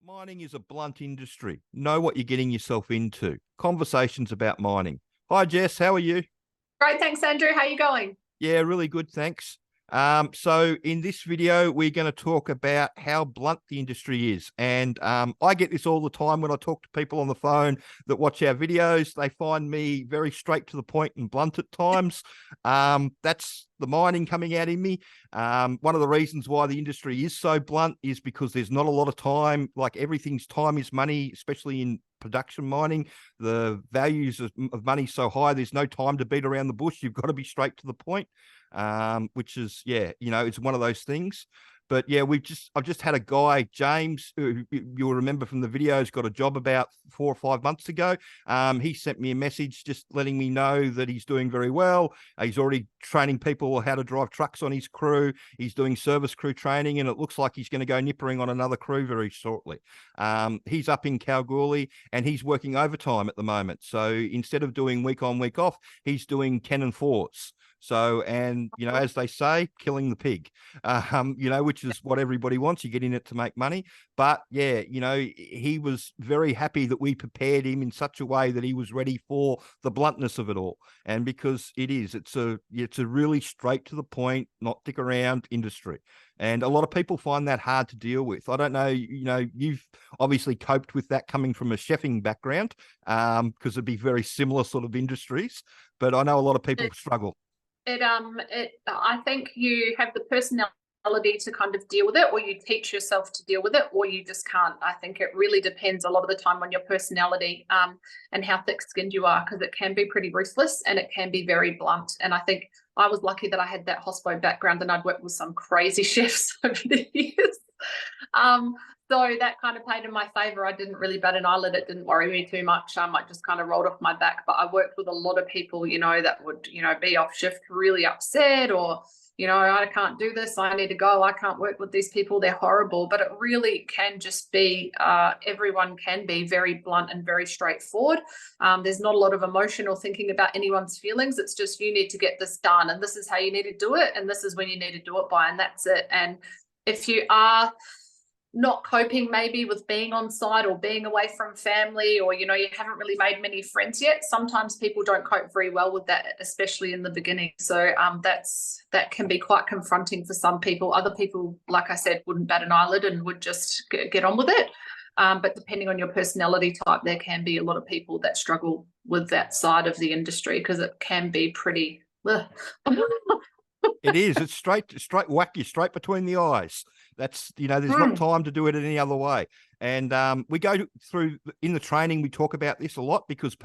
Mining is a blunt industry. Know what you're getting yourself into. Conversations about mining. Hi, Jess. How are you? Great, thanks, Andrew. How are you going? Yeah, really good. Thanks. So in this video, we're going to talk about how blunt the industry is. And I get this all the time when I talk to people on the phone that watch our videos. They find me very straight to the point and blunt at times. That's the mining coming out in me. One of the reasons why the industry is so blunt is because there's not a lot of time. Like everything's time is money, especially in production mining. The values of money so high, there's no time to beat around the bush. You've got to be straight to the point. Which is, yeah, it's one of those things. But yeah, I've just had a guy, James, who you'll remember from the videos, got a job about 4 or 5 months ago. He sent me a message just letting me know that he's doing very well. He's already training people how to drive trucks on his crew. He's doing service crew training, and it looks like he's going to go nippering on another crew very shortly. He's up in Kalgoorlie, and he's working overtime at the moment. So instead of doing week on, week off, he's doing 10 and 4s. So, and, as they say, killing the pig, which is what everybody wants. You get in it to make money. But yeah, he was very happy that we prepared him in such a way that he was ready for the bluntness of it all. And because it's a really straight to the point, not dick around industry. And a lot of people find that hard to deal with. I don't know, you've obviously coped with that coming from a chefing background, because it'd be very similar sort of industries. But I know a lot of people struggle. I think you have the personality to kind of deal with it, or you teach yourself to deal with it, or you just can't. I think it really depends a lot of the time on your personality, and how thick-skinned you are, because it can be pretty ruthless and it can be very blunt. And I think I was lucky that I had that hospo background and I'd worked with some crazy chefs over the years. So that kind of played in my favor. I didn't really bat an eyelid. It didn't worry me too much. I just kind of rolled off my back. But I worked with a lot of people, that would, be off shift really upset, or, I can't do this. I need to go. I can't work with these people. They're horrible. But it really can just be, everyone can be very blunt and very straightforward. There's not a lot of emotion or thinking about anyone's feelings. It's just, you need to get this done, and this is how you need to do it, and this is when you need to do it by, and that's it. And if you are not coping maybe with being on site or being away from family, or you haven't really made many friends yet, sometimes people don't cope very well with that, especially in the beginning. So that can be quite confronting for some people. Other people, like I said, wouldn't bat an eyelid and would just get on with it. But depending on your personality type, there can be a lot of people that struggle with that side of the industry, because it can be pretty It is. It's straight whack you straight between the eyes. That's, there's not time to do it any other way. And we go through in the training, we talk about this a lot, because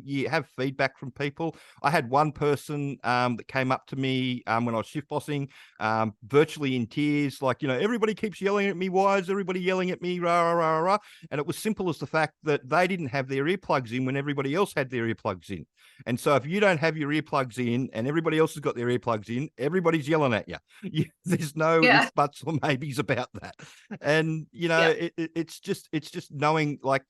you have feedback from people. I had one person that came up to me when I was shift bossing, virtually in tears, like, everybody keeps yelling at me. Why is everybody yelling at me? Rah, rah, rah, rah. And it was simple as the fact that they didn't have their earplugs in when everybody else had their earplugs in. And so if you don't have your earplugs in and everybody else has got their earplugs in, everybody's yelling at you. There's no ifs, buts, or maybes about that. And, it's just knowing, like,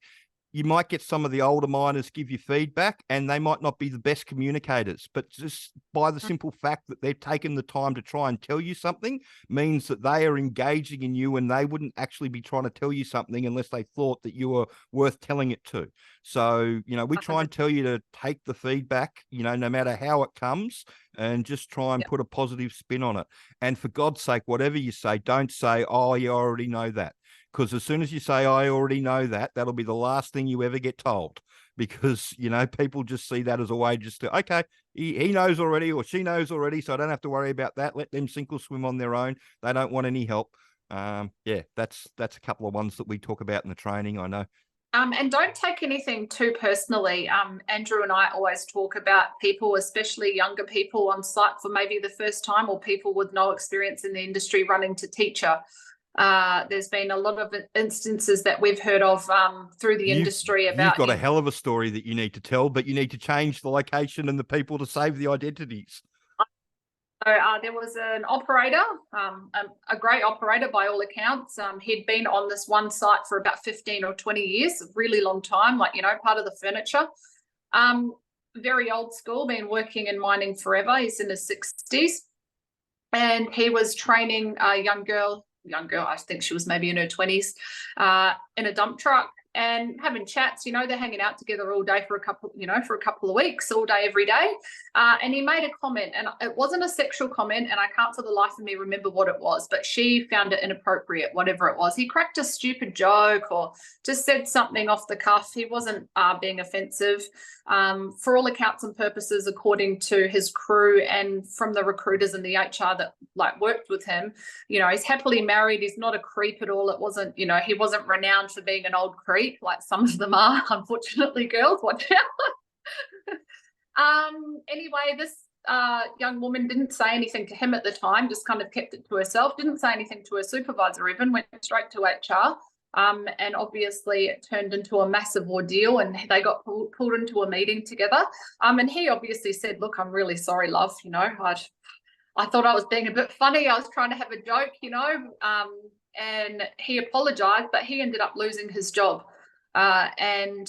you might get some of the older miners give you feedback and they might not be the best communicators, but just by the simple fact that they've taken the time to try and tell you something means that they are engaging in you, and they wouldn't actually be trying to tell you something unless they thought that you were worth telling it to. So, we try and tell you to take the feedback, no matter how it comes, and just try and put a positive spin on it. And for God's sake, whatever you say, don't say, oh, you already know that. Because as soon as you say, I already know that, that'll be the last thing you ever get told. Because, people just see that as a way just to, okay, he knows already, or she knows already, so I don't have to worry about that. Let them sink or swim on their own. They don't want any help. That's a couple of ones that we talk about in the training, I know. And don't take anything too personally. Andrew and I always talk about people, especially younger people on site for maybe the first time, or people with no experience in the industry running to teacher. There's been a lot of instances that we've heard of through the industry about. You've got a hell of a story that you need to tell, but you need to change the location and the people to save the identities. So there was an operator, a great operator by all accounts. He'd been on this one site for about 15 or 20 years, a really long time, part of the furniture. Very old school, been working in mining forever. He's in his 60s. And he was training a young girl young girl, I think she was maybe in her 20s, in a dump truck and having chats. They're hanging out together all day for a couple of weeks, all day, every day. And he made a comment, and it wasn't a sexual comment, and I can't for the life of me remember what it was, but she found it inappropriate, whatever it was. He cracked a stupid joke or just said something off the cuff. He wasn't being offensive. For all accounts and purposes, according to his crew and from the recruiters and the HR that worked with him, he's happily married. He's not a creep at all. It wasn't, he wasn't renowned for being an old creep like some of them are, unfortunately. Girls, watch out. Anyway, this young woman didn't say anything to him at the time, just kind of kept it to herself, didn't say anything to her supervisor even, went straight to HR. And obviously it turned into a massive ordeal, and they got pulled into a meeting together. And he obviously said, look, I'm really sorry, love. I thought I was being a bit funny. I was trying to have a joke, and he apologized, but he ended up losing his job. And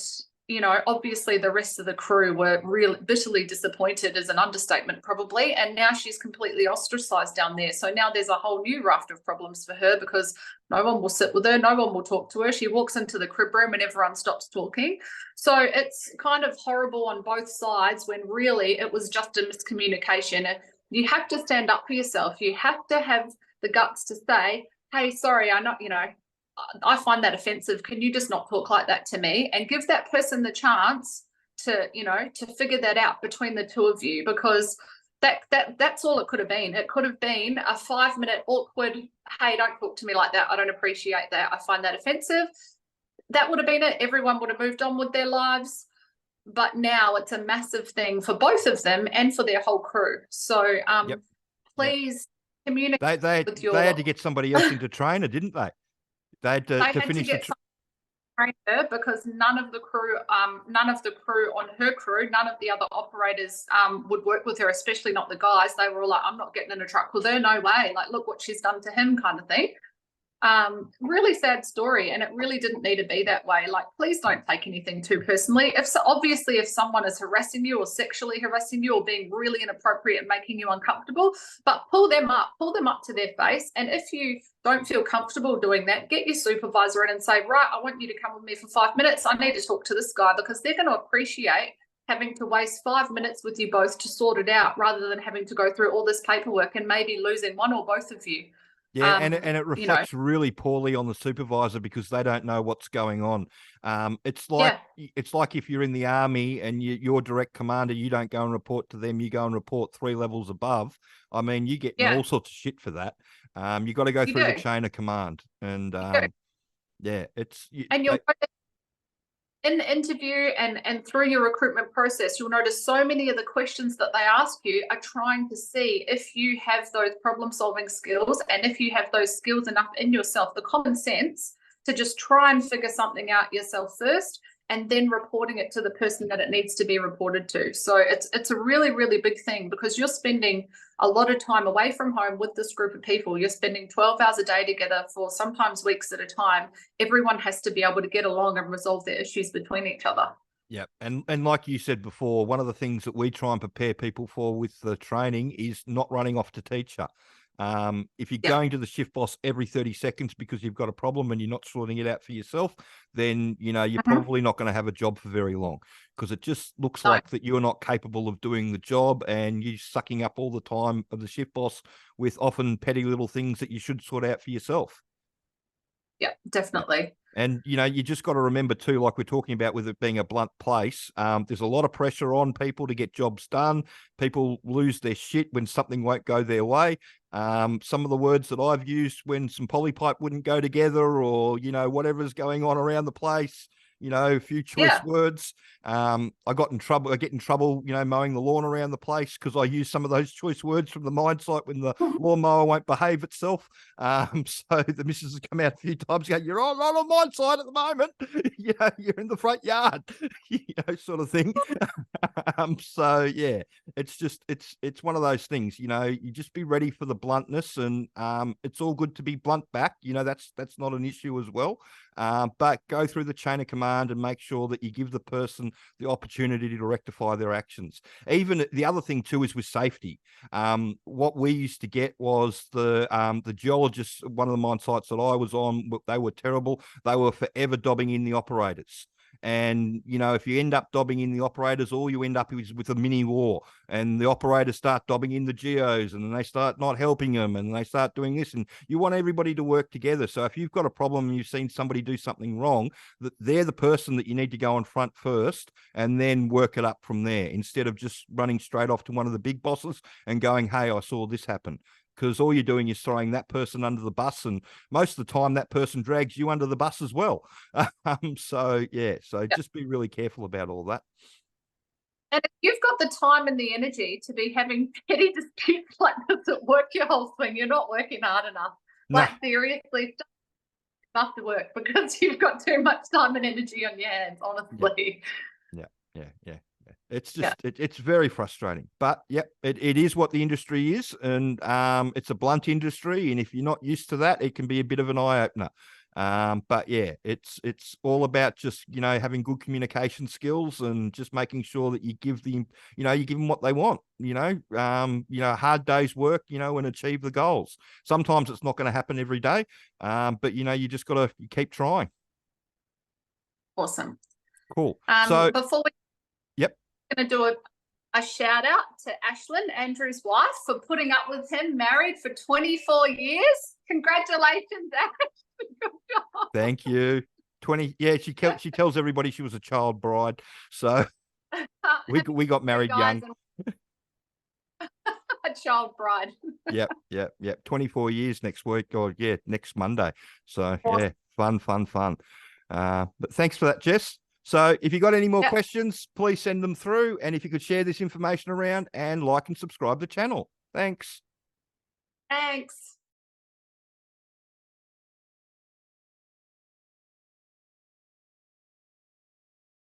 obviously the rest of the crew were really bitterly disappointed, is an understatement probably. And now she's completely ostracized down there. So now there's a whole new raft of problems for her, because no one will sit with her. No one will talk to her. She walks into the crib room and everyone stops talking. So it's kind of horrible on both sides, when really it was just a miscommunication. You have to stand up for yourself. You have to have the guts to say, hey, sorry, I find that offensive. Can you just not talk like that to me? And give that person the chance to figure that out between the two of you, because that's all it could have been. It could have been a 5-minute awkward, hey, don't talk to me like that. I don't appreciate that. I find that offensive. That would have been it. Everyone would have moved on with their lives. But now it's a massive thing for both of them and for their whole crew. So please communicate with your... They had to get somebody else into trainer, didn't they? They had to finish the trainer, because none of the crew on her crew, none of the other operators would work with her, especially not the guys. They were all like, I'm not getting in a truck with her, no way. Like, look what she's done to him, kind of thing. Really sad story, and it really didn't need to be that way. Like, please don't take anything too personally. Obviously if someone is harassing you or sexually harassing you or being really inappropriate and making you uncomfortable, but pull them up to their face. And if you don't feel comfortable doing that, get your supervisor in and say, right, I want you to come with me for 5 minutes. I need to talk to this guy, because they're going to appreciate having to waste 5 minutes with you both to sort it out, rather than having to go through all this paperwork and maybe losing one or both of you. Yeah, and it reflects really poorly on the supervisor, because they don't know what's going on. It's like if you're in the army and your direct commander, you don't go and report to them, you go and report 3 levels above. I mean, you get all sorts of shit for that. You got to go through the chain of command, and you'll in the interview and through your recruitment process, you'll notice so many of the questions that they ask you are trying to see if you have those problem-solving skills, and if you have those skills enough in yourself, the common sense to just try and figure something out yourself first, and then reporting it to the person that it needs to be reported to. So it's a really, really big thing, because you're spending a lot of time away from home with this group of people. You're spending 12 hours a day together for sometimes weeks at a time. Everyone has to be able to get along and resolve their issues between each other. Yeah. And like you said before, one of the things that we try and prepare people for with the training is not running off to teacher. If you're going to the shift boss every 30 seconds because you've got a problem and you're not sorting it out for yourself, then, you're probably not going to have a job for very long, because it just looks like that you're not capable of doing the job, and you're sucking up all the time of the shift boss with often petty little things that you should sort out for yourself. Yeah, definitely. And, you just got to remember too, like we're talking about with it being a blunt place, there's a lot of pressure on people to get jobs done. People lose their shit when something won't go their way. Some of the words that I've used when some polypipe wouldn't go together, or, whatever's going on around the place, a few choice words. I get in trouble, mowing the lawn around the place, because I use some of those choice words from the mine site when the lawnmower won't behave itself. So the missus has come out a few times going, you're on a mine site at the moment. You're in the front yard, sort of thing. So yeah, it's one of those things, you just be ready for the bluntness, and it's all good to be blunt back. That's not an issue as well. But go through the chain of command command and make sure that you give the person the opportunity to rectify their actions. Even the other thing too is with safety. What we used to get was the geologists, one of the mine sites that I was on, they were terrible. They were forever dobbing in the operators. And, you know, if you end up dobbing in the operators, all you end up is with a mini war, and the operators start dobbing in the geos, and then they start not helping them, and they start doing this, and you want everybody to work together. So if you've got a problem and you've seen somebody do something wrong, that they're the person that you need to go in front first and then work it up from there, instead of just running straight off to one of the big bosses and going, hey, I saw this happen. Because all you're doing is throwing that person under the bus, and most of the time that person drags you under the bus as well. So just be really careful about all that. And if you've got the time and the energy to be having petty disputes like this at work your whole thing, you're not working hard enough. Like, seriously, enough to work, because you've got too much time and energy on your hands, honestly. Yeah. It's just it's very frustrating, but it is what the industry is, and it's a blunt industry, and if you're not used to that, it can be a bit of an eye opener. But yeah, it's all about just, you know, having good communication skills and just making sure that you give them, you know, you give them what they want. You know, hard day's work, you know, and achieve the goals. Sometimes it's not going to happen every day, but you know, you just got to keep trying. Awesome. Cool. So before we going to do a shout out to Ashlyn, Andrew's wife, for putting up with him, married for 24 years. Congratulations, Ash. Good job. Thank you. 20. Yeah, she tells everybody she was a child bride. So we got married young. A child bride. Yep. 24 years next week, or next Monday. So awesome. Fun. But thanks for that, Jess. So if you got any more questions, please send them through. And if you could share this information around and like and subscribe to the channel. Thanks. Thanks.